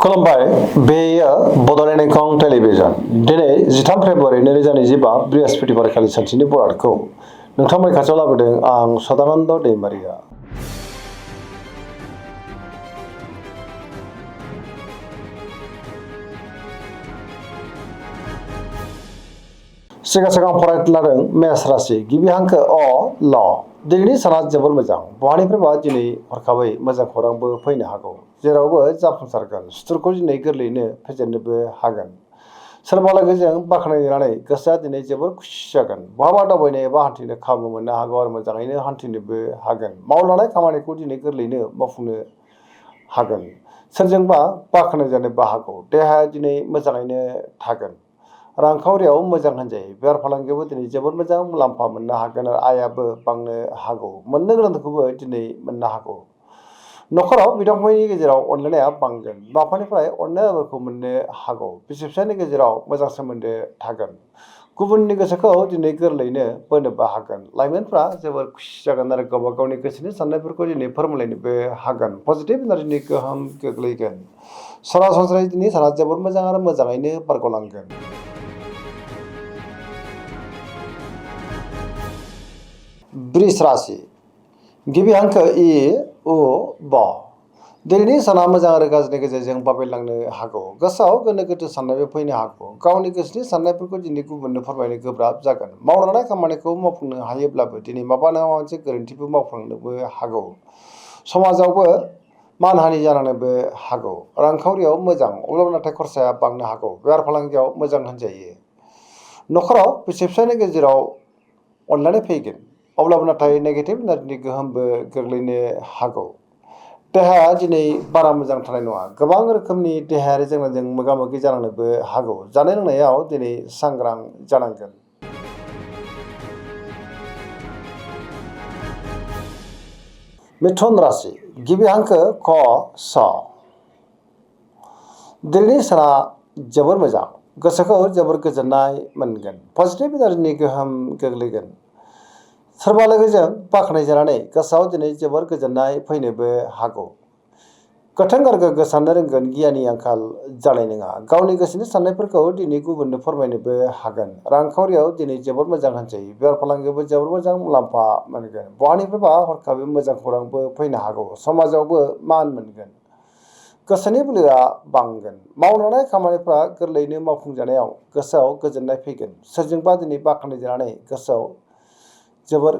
खुलुमबाय बेयो बड'लेण्ड एंखं टेलिभिजन दिनै 13 फेब्रुवारि 2025 बृहस्पतिबार खालि सानसेनि बरादखौ नोंथांमोननि खाथियाव लाबोदों आं सदानन्द दैमारिया। सिगां फरायलादों मेष राशि गिबि हांखो अ ल दिनैनि साना जोबोर मोजां बहानिफ्रायबा दिनै हरखाबै मोजां खौरांबो फैनो हागौ जेरावबो जाफुंसारगोन सुथुरखौ दिनै गोरलैयैनो फेजेननोबो हागोन सोरबा लोगोजों बाख्नायनानै गोसोआ दिनै जोबोर खुसि जागोन बहाबा दावबायनो एबा हान्थिनो खाबु मोननो हागौ आरो मोजाङैनो हान्थिनोबो हागोन मावलांनाय खामानिखौ दिनै गोरलैयैनो मावफुंनो हागोन सोरजोंबा बाख्नायजानोबो हागौ देहाया दिनै मोजाङैनो थागोन रांखावरियाव मोजां होनजायो बेफार फालांगियावबो दिनै जोबोद मोजां मुलाम्फा मोननो हागोन आरो आयाबो बांनो हागौ मोननो गोनांखौबो दिनै मोननो हागौ नखराव बिदा फंबायनि गेजेराव अनलायनाया बांगोन बिमा-बिफानिफ्राय अननायफोरखौ मोननो हागौ बिसि-फिसायनि गेजेराव मोजां सोमोन्दो थागोन गुबुननि गोसोखौ दिनै गोरलैयैनो बोनोबो हागोन लाइमोनफ्रा जोबोर खुसि जागोन आरो गावबा गावनि गोसोनि साननायफोरखौ दिनै फोरमायलायनोबो हागोन पजिटिभ एनार्जिनि गोहोम गोग्लैगोन सरासनस्रायै दिनै साना जोबोर मोजां आरो मोजाङैनो बारग'लांगोन। वृष राशि गिबि हांखो इ उ ब दिनैनि साना मोजां आरो गाज्रिनि गेजेरजों बाबेलांनो हागौ गोसोआव गोनो गोथो साननायबो फैनो हागौ गावनि गोसोनि साननायफोरखौ दिनै गुबुननो फोरमायनो गोब्राब जागोन मावलांनाय खामानिखौ मावफुंनो हायोब्लाबो दिनै माबा नङा माबा मोनसे गोरोन्थिबो मावफ्लांनोबो हागौ समाजावबो मानहानि जानांनोबो हागौ रांखावरियाव मोजां अब्लाबो नाथाय खरसाया बांनो हागौ बेफार फालांगियाव मोजां होनजायो नखराव बिसि-फिसायनि गेजेराव अनलायनाय फैगोन अब्लाबो नाथाय नेगेटिभ एनार्जिनि गोहोमबो गोग्लैनो हागौ देहाया दिनै बारा मोजां थानाय नङा गोबां रोखोमनि देहायारि जेंनाजों मोगा-मोगि जानांनोबो हागौ जानाय लोंनायाव दिनै सांग्रां जानांगोन। मिथुन राशि गिबि हांखो क स दिनैनि साना जोबोर मोजां गोसोखौ जोबोर गोजोननाय मोनगोन पजिटिभ एनार्जिनि गोहोम गोग्लैगोन सोरबा लोगोजों बाख्नायजानानै गोसोआव दिनै जोबोर गोजोननाय फैनोबो हागौ गोथों आरो गोग्गो साननो रोंगोन गियाननि आंखाल जानाय नङा गावनि गोसोनि साननायफोरखौ दिनै गुबुननो फोरमायनोबो हागोन रांखावरियाव दिनै जोबोर मोजां होनजायो बेफार फालांगियावबो जोबोर मोजां मुलाम्फा मोनगोन बहानिफ्रायबा हरखाबै मोजां खौरांबो फैनो हागौ समाजावबो मान मोनगोन गोसोनि बोलोआ बांगोन मावलांनाय खामानिफ्रा गोरलैयैनो मावफुंजानायाव गोसोआव गोजोननाय फैगोन सोरजोंबा दिनै बाख्नायजानानै गोसोआव जोबोर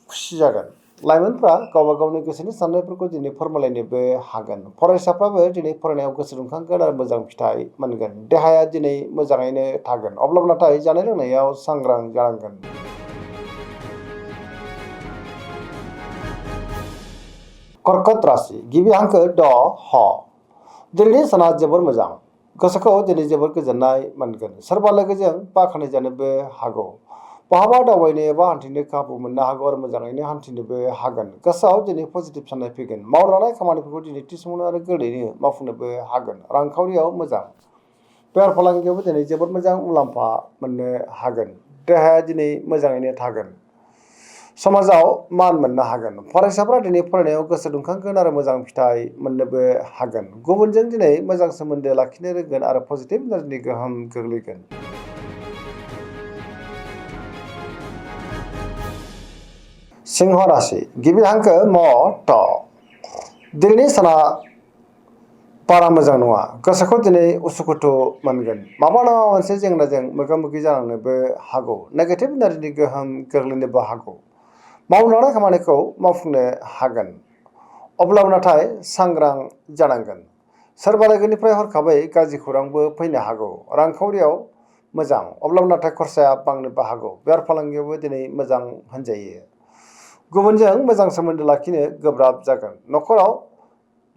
खुसि जागोन लाइमोनफ्रा गावबा गावनि गोसोनि साननायफोरखौ दिनै फोरमायलायनोबो हागोन फरायसाफ्राबो दिनै फरायनायाव गोसो दुंखांगोन आरो मोजां फिथाइ मोनगोन देहाया दिनै मोजाङैनो थागोन अब्लाबो नाथाय जानाय लोंनायाव सांग्रां जानांगोन। कर्कट राशि गिबि हांखो ड ह दिनैनि साना जोबोर मोजां गोसोखौ दिनै जोबोर गोजोननाय मोनगोन सोरबा लोगोजों बाख्नायजानोबो हागौ बहाबा दावबायनो एबा हान्थिनो खाबु मोननो हागौ आरो मोजाङैनो हान्थिनोबो हागोन गोसोआव दिनै पजिटिभ साननाय फैगोन मावलांनाय खामानिफोरखौ दिनै थि समावनो आरो गोरलैयैनो मावफुंनोबो हागोन रांखावरियाव मोजां बेफार फालांगियावबो दिनै जोबोद मोजां मुलाम्फा मोननो हागोन देहाया दिनै मोजाङैनो थागोन समाजाव मान मोननो हागोन फरायसाफ्रा दिनै फरायनायाव गोसो दुंखांगोन आरो मोजां फिथाइ मोननोबो हागोन गुबुनजों दिनै मोजां सोमोन्दो लाखिनो रोंगोन आरो पजिटिभ एनार्जिनि गोहोम गोग्लैगोन। सिंह राशि गिबि हांखो म ट दिनैनि साना बारा मोजां नङा गोसोखौ दिनै उसुखुथु मोनगोन माबा नङा मोनसे जेंनाजों मोगा-मोगि जानांनोबो हागौ नेगेटिभ एनार्जिनि गोहोम गोग्लैनोबो हागौ मावलांनाय खामानिखौ मावफुंनो हागोन अब्लाबो नाथाय सांग्रां जानांगोन सोरबा लोगोनिफ्राय हरखाबै गाज्रि खौरांबो फैनो हागौ रांखावरियाव मोजां अब्लाबो नाथाय खरसाया बांनोबो हागौ बेफार फालांगियावबो दिनै मोजां होनजायो गुबुनजों मोजां सोमोन्दो लाखिनो गोब्राब जागोन नखराव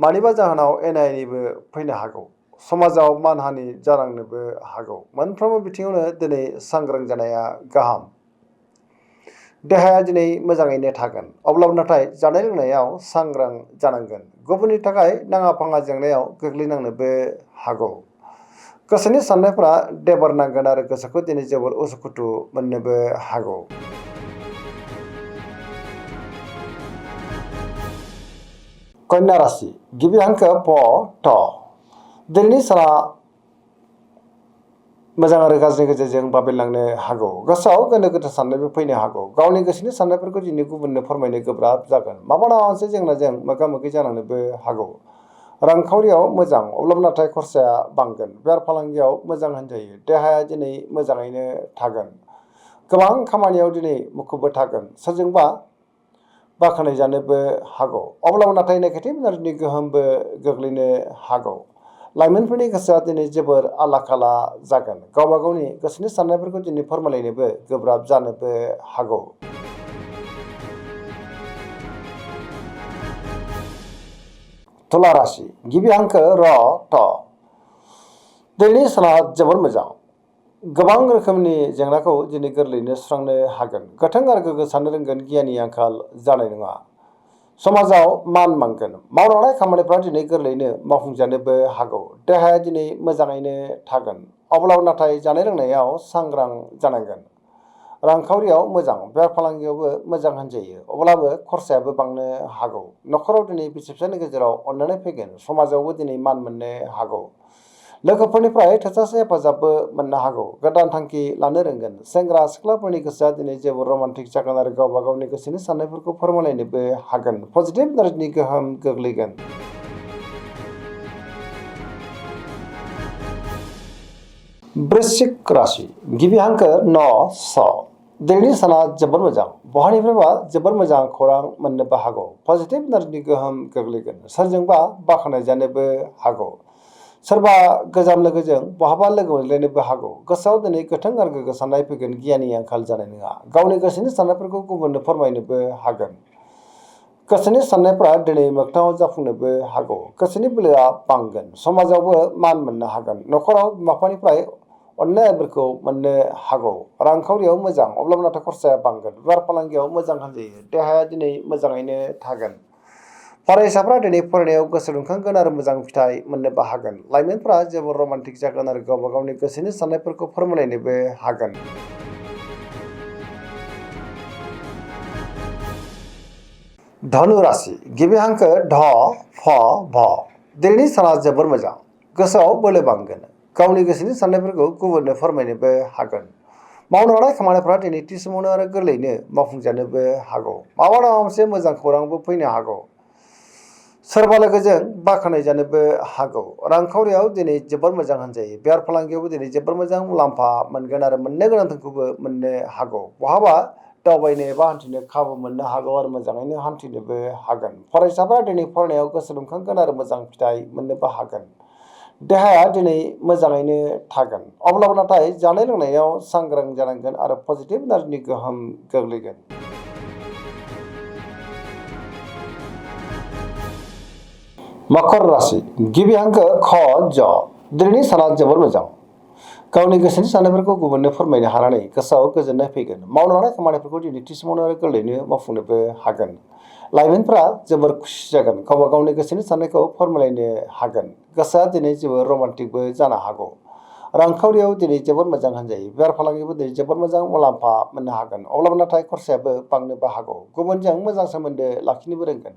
मानिबा जाहोनाव एना-एनिबो फैनो हागौ समाजाव मानहानि जानांनोबो हागौ मोनफ्रोमबो बिथिङावनो दिनै सांग्रां जानाया गाहाम देहाया दिनै मोजाङैनो थागोन अब्लाबो नाथाय जानाय लोंनायाव सांग्रां जानांगोन गुबुननि थाखाय नाङा-फाङा जेंनायाव गोग्लैनांनोबो हागौ गोसोनि साननायफ्रा देबार नांगोन आरो गोसोखौ दिनै जोबोर उसुखुथु मोननोबो हागौ। कन्या राशि गिबि हांखो प ट दिनैनि साना मोजां आरो गाज्रिनि गेजेरजों बाबेनलांनो हागौ। गोसोआव गोनो गोथो साननायबो फैनो हागौ। गावनि गोसोनि साननायफोरखौ दिनै गुबुननो फोरमायनो गोब्राब जागोन। माबा नङा मोनसे जेंनाजों मोगा मोगि जानांनोबो हागौ। रांखावरियाव मोजां, अब्लाबो नाथाय खरसाया बांगोन। बेफार फालांगियाव मोजां होनजायो। देहाया दिनै मोजाङैनो थागोन। गोबां खामानियाव दिनै मुखुबबो थागोन। सोरजोंबा बाख्नायजानोबो हागौ। अब्लाबो नाथाय नेगेटिभ एनार्जिनि गोहोमबो गोग्लैनो हागौ। लाइमोनफोरनि गोसोआ दिनै जोबोर आला खाला जागोन। गावबा गावनि गोसोनि साननायफोरखौ दिनै फोरमायलायनोबो गोब्राब जानोबो हागौ। तुला राशि गिबि हांखो र ट। दिनैनि साना जोबोर मोजां। गोबां रोखोमनि जेंनाखौ दिनै गोरलैयैनो सुस्रांनो हागोन। गोथों आरो गोग्गो साननो रोंगोन। गियाननि आंखाल जानाय नङा। समाजाव मान मोनगोन। मावलांनाय खामानिफ्रा दिनै गोरलैयैनो मावफुंजानोबो हागौ। देहाया दिनै मोजाङैनो थागोन। अब्लाबो नाथाय जानाय लोंनायाव सांग्रां जानांगोन। रांखावरियाव मोजां, बेफार फालांगियावबो मोजां होनजायो। अब्लाबो खरसायाबो बांनो हागौ। न'खराव दिनै बिसि फिसायनि गेजेराव अनलायनाय फैगोन। समाजावबो दिनै मान मोननो हागौ। लोगोफोरनिफ्राय थोजासे हेफाजाबबो मोननो हागौ। गोदान थांखि लानो रोंगोन। सेंग्रा सिख्लाफोरनि गोसोआ दिनै जोबोर रमान्टिक जागोन आरो गावबा गावनि गोसोनि साननायफोरखौ फोरमायलायनोबो हागोन। पजिटिभ एनार्जिनि गोहोम गोग्लैगोन। वृश्चिक राशि गिबि हांखो न स। दिनैनि साना जोबोर मोजां। बहानिफ्रायबा जोबोर मोजां खौरां मोननोबो हागौ। पजिटिभ एनार्जिनि गोहोम गोग्लैगोन। सोरजोंबा बाख्नायजानोबो हागौ। सोरबा गोजाम लोगोजों बहाबा लोगो मोनलायनोबो हागौ। गोसोआव दिनै गोथों आरो गोग्गो साननाय फैगोन। गियाननि आंखाल जानाय नङा। गावनि गोसोनि साननायफोरखौ गुबुननो फोरमायनोबो हागोन। गोसोनि साननायफ्रा दिनै मोगथाङाव जाफुंनोबो हागौ। गोसोनि बोलोआ बांगोन। समाजावबो मान मोननो हागोन। न'खराव बिमा बिफानिफ्राय अननायफोरखौ मोननो हागौ। रांखावरियाव मोजां, अब्लाबो नाथाय खरसाया बांगोन। बेफार फालांगियाव मोजां होनजायो। देहाया दिनै मोजाङैनो थागोन। फरायसाफ्रा दिनै फरायनायाव गोसो दुंखांगोन आरो मोजां फिथाइ मोननोबो हागोन। लाइमोनफ्रा जोबोर रमान्टिक जागोन आरो गावबा गावनि गोसोनि साननायफोरखौ फोरमायलायनोबो हागोन। धनु राशि गिबि हांखो ढ फ भ। दिनैनि साना जोबोर मोजां। गोसोआव बोलो बांगोन। गावनि गोसोनि साननायफोरखौ गुबुननो फोरमायनोबो हागोन। मावनो हानाय खामानिफ्रा दिनै थि समावनो आरो गोरलैयैनो मावफुंजानोबो हागौ। माबा नङा मोनसे मोजां खौरांबो फैनो हागौ। सोरबा लोगोजों बाख्नायजानोबो हागौ। रांखावरियाव दिनै जोबोर मोजां होनजायो। बेफार फालांगियावबो दिनै जोबोर मोजां मुलाम्फा मोनगोन आरो मोननो गोनांखौबो मोननो हागौ। बहाबा दावबायनो एबा हान्थिनो खाबु मोननो हागौ आरो मोजाङैनो हान्थिनोबो हागोन। फरायसाफ्रा दिनै फरायनायाव गोसो दुंखांगोन आरो मोजां फिथाइ मोननोबो हागोन। देहाया दिनै मोजाङैनो थागोन। अब्लाबो नाथाय जानाय लोंनायाव सांग्रां जानांगोन आरो पजिटिभ एनार्जिनि गोहोम गोग्लैगोन। मकर राशि गिबि हांखो ख ज। दिनैनि साना जोबोर मोजां। गावनि गोसोनि साननायफोरखौ गुबुननो फोरमायनो हानानै गोसोआव गोजोननाय फैगोन। मावनो हानाय खामानिफोरखौ दिनै थि समावनो आरो गोरलैयैनो मावफुंनोबो हागोन। लाइमोनफ्रा जोबोर खुसि जागोन। गावबा गावनि गोसोनि साननायखौ फोरमायलायनो हागोन। गोसोआ दिनै जोबोर रमान्टिकबो जानो हागौ। रांखावरियाव दिनै जोबोर मोजां होनजायो। बेफार फालांगियावबो दिनै जोबोर मोजां मुलाम्फा मोननो हागोन। अब्लाबो नाथाय खरसायाबो बांनोबो हागौ। गुबुनजों मोजां सोमोन्दो लाखिनोबो रोंगोन।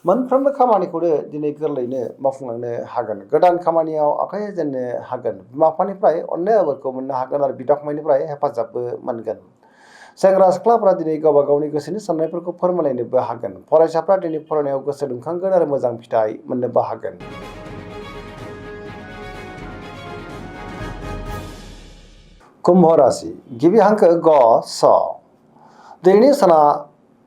मोनफ्रोमबो खामानिखौनो दिनै गोरलैयैनो मावफुंलांनो हागोन। गोदान खामानियाव आखाइ होजेननो हागोन। बिमा बिफानिफ्राय अननाय आबोरखौ मोननो हागोन आरो बिदा फंबायनिफ्राय हेफाजाबबो मोनगोन। सेंग्रा सिख्लाफ्रा दिनै गावबा गावनि गोसोनि साननायफोरखौ फोरमायलायनोबो हागोन। फरायसाफ्रा दिनै फरायनायाव गोसो दुंखांगोन आरो मोजां फिथाइ मोननोबो हागोन। कुम्भ राशि गिबि हांखो ग स। दिनैनि साना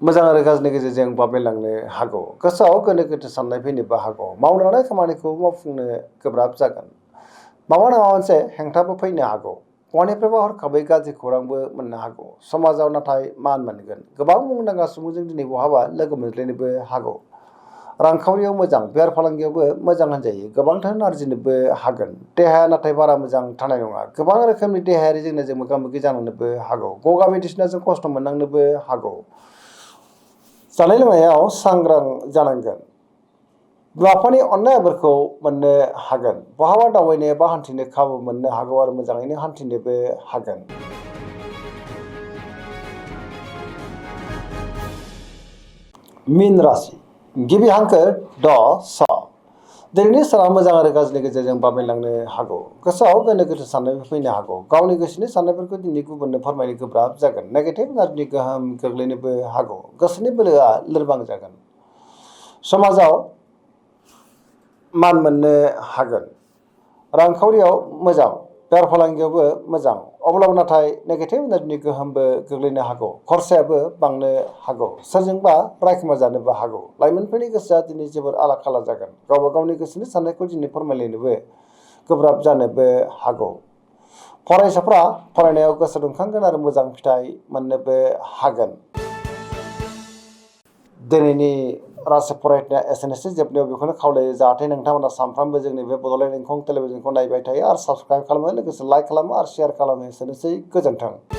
मोजां आरो गाज्रिनि गेजेरजों बाबेनलांनो हागौ। गोसोआव गोनो गोथो साननाय फैनोबो हागौ। मावनो हानाय खामानिखौ मावफुंनो गोब्राब जागोन। माबा नङा मोनसे हेंथाबो फैनो हागौ। बहानिफ्रायबा हरखाबै गाज्रि खौरांबो मोननो हागौ। समाजाव नाथाय मान मोनगोन। गोबां मुंदांखा सुबुंजों दिनै बहाबा लोगो मोनज्लायनोबो हागौ। रांखावरियाव मोजां, बेफार फालांगियावबो मोजां होनजायो। गोबां धोन आरजिनोबो हागोन। देहाया नाथाय बारा मोजां थानाय नङा। गोबां रोखोमनि देहायारि जेंनाजों मोगा मोगि जानांनोबो हागौ। गगा बायदिसिनाजों खस्थ' मोननांनोबो हागौ। जानाय लोंनायाव सांग्रां जानांगोन। बिमा बिफानि अननाय आबोरखौ मोननो हागोन। बहाबा दावबायनो एबा हान्थिनो खाबु मोननो हागौ आरो मोजाङैनो हान्थिनोबो हागोन। मीन राशि गिबि हांखो ड स। दिनैनि साना मोजां आरो गाज्रिनि गेजेरजों बाबेनलांनो हागौ। गोसोआव गोनो गोथो साननायफोर फैनो हागौ। गावनि गोसोनि साननायफोरखौ दिनै गुबुननो फोरमायनो गोब्राब जागोन। नेगेटिभ एनार्जिनि गोहोम गोग्लैनोबो हागौ। गोसोनि बोलोआ लोरबां जागोन। समाजाव मान मोननो हागोन। रांखावरियाव मोजां, बेफार फालांगियावबो मोजां। अब्लाबो नाथाय नेगेटिभ एनार्जिनि गोहोमबो गोग्लैनो हागौ। खरसायाबो बांनो हागौ। सोरजोंबा रायखुमा जानोबो हागौ। लाइमोनफोरनि गोसोआ दिनै जोबोर आला खाला जागोन। गावबा गावनि गोसोनि साननायखौ दिनै फोरमायलायनोबो गोब्राब जानोबो हागौ। फरायसाफ्रा फरायनायाव गोसो दुंखांगोन आरो मोजां फिथाइ मोननोबो हागोन। दिनैनि राशि फरायनाया एसेनोसै। जोबनायाव बेखौनो खावलायो जाहाथे नोंथांमोना सानफ्रामबो जोंनि बे बड'लेण्ड इंखं टेलिभिजनखौ नायबाय थायो आरो साबस्क्राइब खालामो, लोगोसे लाइक खालामो आरो शेयार खालामो। एसेनोसै, गोजोन्थों।